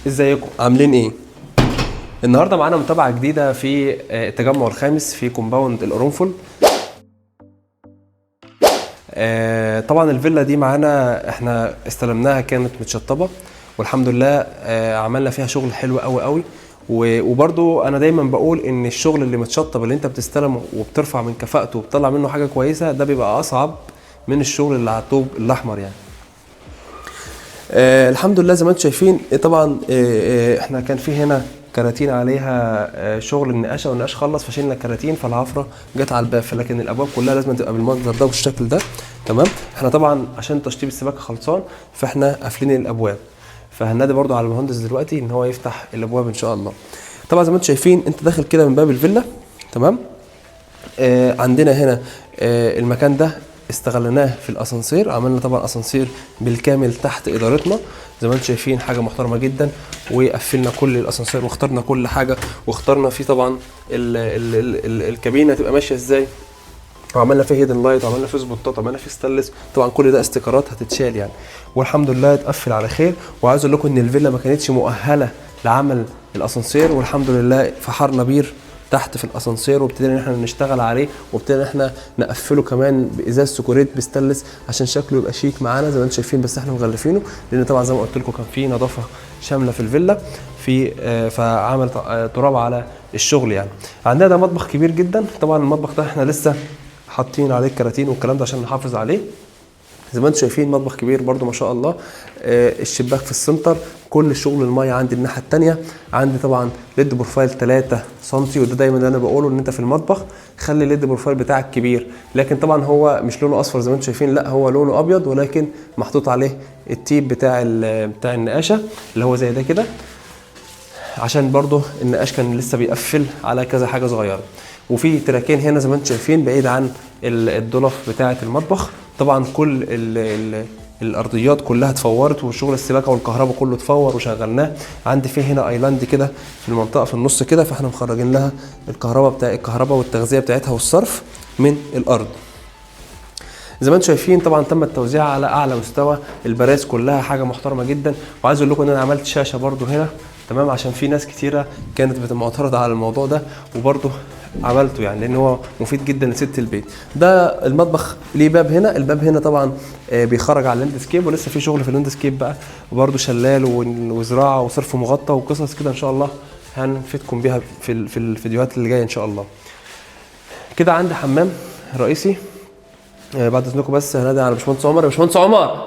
ازيكم عاملين ايه؟ النهارده معانا متابعه جديده في التجمع الخامس في كومباوند القرنفل. طبعا الفيلا دي معانا احنا استلمناها كانت متشطبه، والحمد لله عملنا فيها شغل حلو قوي قوي. وبرضو انا دايما بقول ان الشغل اللي متشطب اللي انت بتستلمه وبترفع من كفاءته وبتطلع منه حاجه كويسه ده بيبقى اصعب من الشغل اللي على الطوب الاحمر يعني. الحمد لله زي ما انتم شايفين. طبعا احنا كان في هنا كراتين عليها شغل النقاشه، والنقاش خلص فشيلنا الكراتين، فالعفره جت على الباب، لكن الابواب كلها لازم تبقى بالمنظر ده والشكل ده. تمام. احنا طبعا عشان تشطيب السباكه خلصان فاحنا قافلين الابواب، فهنادي برضو على المهندس دلوقتي ان هو يفتح الابواب ان شاء الله. طبعا زي ما انتم شايفين انت داخل كده من باب الفيلا. تمام. عندنا هنا المكان ده استغلناه في الاسانسير، عملنا طبعا اسانسير بالكامل تحت ادارتنا زي ما انتم شايفين، حاجه محترمه جدا. وقفلنا كل الاسانسير واخترنا كل حاجه، واخترنا فيه طبعا الكابينه تبقى ماشيه ازاي، وعملنا فيه هيدن لايت، وعملنا فيه سبوتات، وعملنا فيه ستانلس. طبعا كل ده استيكرات هتتشال يعني، والحمد لله اتقفل على خير. وعايز اقول لكم ان الفيلا ما كانتش مؤهله لعمل الاسانسير، والحمد لله فحرنا بير تحت في الاسانسير، وابتدينا ان احنا نشتغل عليه، وابتدينا ان احنا نقفله كمان بازاز سكوريت بستانلس عشان شكله يبقى شيك معانا زي ما انتم شايفين. بس احنا مغلفينه لان طبعا زي ما قلت لكم كان في نظافه شامله في الفيلا، في فعمل تراب على الشغل يعني. عندنا ده مطبخ كبير جدا. طبعا المطبخ ده احنا لسه حاطين عليه الكراتين والكلام ده عشان نحافظ عليه. زي ما انتم شايفين مطبخ كبير برده ما شاء الله. الشباك في السنتر، كل شغل الميه عندي الناحيه الثانيه. عندي طبعا ليد بروفايل 3 سم، وده دايما اللي انا بقوله ان انت في المطبخ خلي الليد بروفايل بتاعك كبير، لكن طبعا هو مش لونه اصفر زي ما انتم شايفين، لا هو لونه ابيض، ولكن محطوط عليه التيب بتاع النقاشه اللي هو زي ده كده، عشان برضو النقاش كان لسه بيقفل على كذا حاجه صغيره. وفي تراكين هنا زي ما انتم شايفين بعيد عن الضلف بتاعه المطبخ. طبعا كل الارضيات كلها اتفورت، وشغل السباكه والكهرباء كله اتفور وشغلناه. عندي فيه هنا ايلاند كده في المنطقه في النص كده، فاحنا مخرجين لها الكهرباء والتغذيه بتاعتها والصرف من الارض. زي ما انتم شايفين طبعا تم التوزيع على اعلى مستوى، البرايز كلها حاجه محترمه جدا. وعايز اقول لكم ان انا عملت شاشه برده هنا، تمام، عشان في ناس كتيره كانت معترضه على الموضوع ده، وبرده عملته يعني لان هو مفيد جدا لست البيت. ده المطبخ ليه باب هنا، الباب هنا طبعا بيخرج على اللاندسكيب، ولسه في شغل في اللاندسكيب بقى، وبرده شلال وزراعه وصرف مغطى وقصص كده ان شاء الله هنفيدكم بيها في الفيديوهات اللي جايه ان شاء الله. كده عندي حمام رئيسي. بعد اذنكم بس هنادي على باشمهندس عمر. يا باشمهندس عمر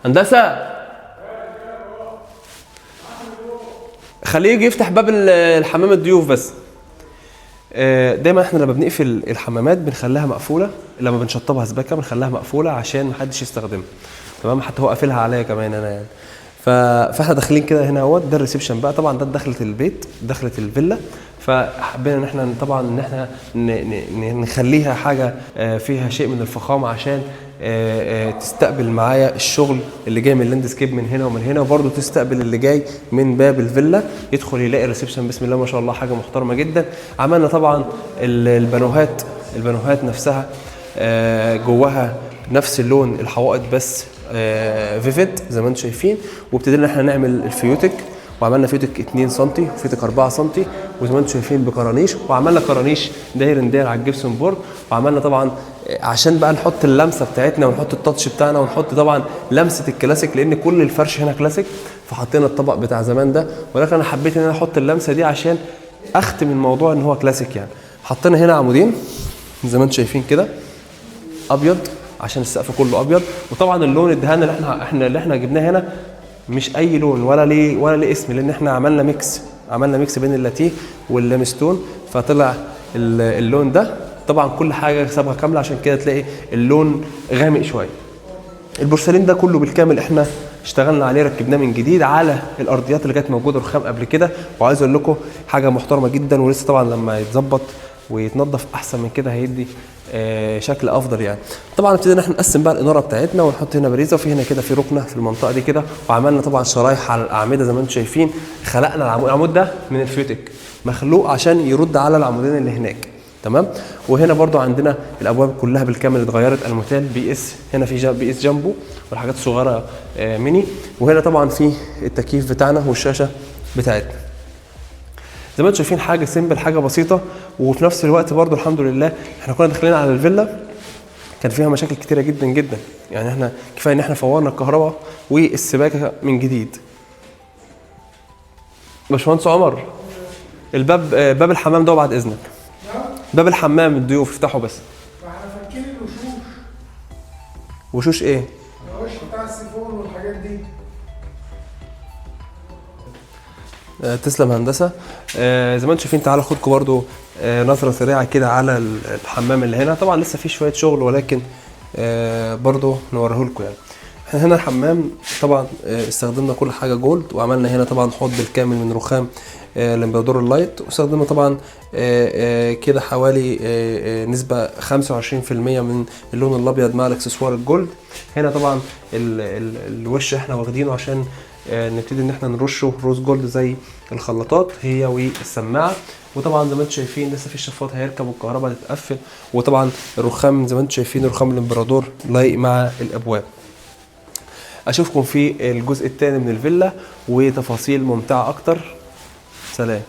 هندسه، خليه يجي يفتح باب الحمام الضيوف بس. دايما احنا لما بنقفل الحمامات بنخليها مقفوله، لما بنشطبها سباكه بنخليها مقفوله عشان محدش يستخدمها. تمام. حتى هو قافلها عليا كمان انا يعني. فاحنا داخلين كده هنا اهوت، ده الريسبشن بقى. طبعا ده دخلة البيت، دخلة الفيلا، فحبينا ان احنا طبعا ان احنا نخليها حاجه فيها شيء من الفخامه عشان تستقبل معايا الشغل اللي جاي من اللاندسكيب من هنا ومن هنا، وبرده تستقبل اللي جاي من باب الفيلا يدخل يلاقي الريسبشن بسم الله ما شاء الله حاجه محترمه جدا. عملنا طبعا البانوهات نفسها جواها نفس اللون الحوائط بس فيفيد زي ما انتم شايفين. وابتدينا احنا نعمل الفيوتك، وعملنا فيوتك 2 سم وفيوتك 4 سم، وزي ما انتم شايفين بكرانيش، وعملنا كرانيش داير على الجبسون بورد. وعملنا طبعا عشان بقى نحط اللمسه بتاعتنا ونحط التاتش بتاعنا ونحط طبعا لمسه الكلاسيك، لان كل الفرش هنا كلاسيك، فحطينا الطبق بتاع زمان ده، ولكن انا حبيت ان انا احط اللمسه دي عشان اختم الموضوع ان هو كلاسيك يعني. حطينا هنا عمودين زي ما انتم شايفين كده ابيض عشان السقف كله ابيض. وطبعا اللون الدهان اللي احنا جبناه هنا مش اي لون ولا ليه اسم، لان احنا عملنا ميكس بين اللاتيه واللامستون، فطلع اللون ده. طبعا كل حاجه صبغه كامله عشان كده تلاقي اللون غامق شويه. البورسلين ده كله بالكامل احنا اشتغلنا عليه، ركبناه من جديد على الارضيات اللي كانت موجوده رخام قبل كده. وعايز اقول لكم حاجه محترمه جدا، ولسه طبعا لما يتظبط ويتنظف احسن من كده هيدي شكل افضل يعني. طبعا ابتدينا احنا نقسم بقى الاناره بتاعتنا، ونحط هنا باريزه، وفي هنا كده في ركنه في المنطقه دي كده، وعملنا طبعا شرايح على الاعمده زي ما انتم شايفين. خلقنا العمود ده من الفيوتك، مخلوق عشان يرد على العمودين اللي هناك. تمام. وهنا برضو عندنا الابواب كلها بالكامل اتغيرت، الموتيل بي اس، هنا في بي اس جامبو والحاجات الصغيره ميني. وهنا طبعا في التكييف بتاعنا والشاشه بتاعتنا. زي ما انتم شايفين حاجه سيمبل، حاجه بسيطه، وفي نفس الوقت برضو الحمد لله احنا كنا داخلين على الفيلا كان فيها مشاكل كتيره جدا جدا. يعني احنا كفايه ان احنا فورنا الكهرباء والسباكه من جديد. باشمهندس عمر، الباب باب الحمام ده بعد اذنك. باب الحمام الضيوف افتحه بس. احنا فاكين الوشوش. وشوش ايه؟ الوش بتاع السيفون والحاجات دي. تسلم هندسه. زي ما انتم شايفين تعالوا خدكم برضو نظره سريعه كده على الحمام اللي هنا. طبعا لسه في شويه شغل ولكن برضو نوريه لكم. يعني احنا هنا الحمام طبعا استخدمنا كل حاجه جولد، وعملنا هنا طبعا حوض بالكامل من رخام الامبراطور اللايت، واستخدمنا طبعا كده حوالي نسبه 25% من اللون الابيض مع الاكسسوار الجولد. هنا طبعا الوش احنا واخدينه عشان نبتدي ان احنا نرشه روز جولد زي الخلاطات هي والسماعه. وطبعا زي ما انتم شايفين لسه في الشفاط هيركب والكهرباء هتتقفل. وطبعا الرخام زي ما انتم شايفين رخام الامبراطور لايق مع الابواب. اشوفكم في الجزء الثاني من الفيلا وتفاصيل ممتعه اكتر. سلام.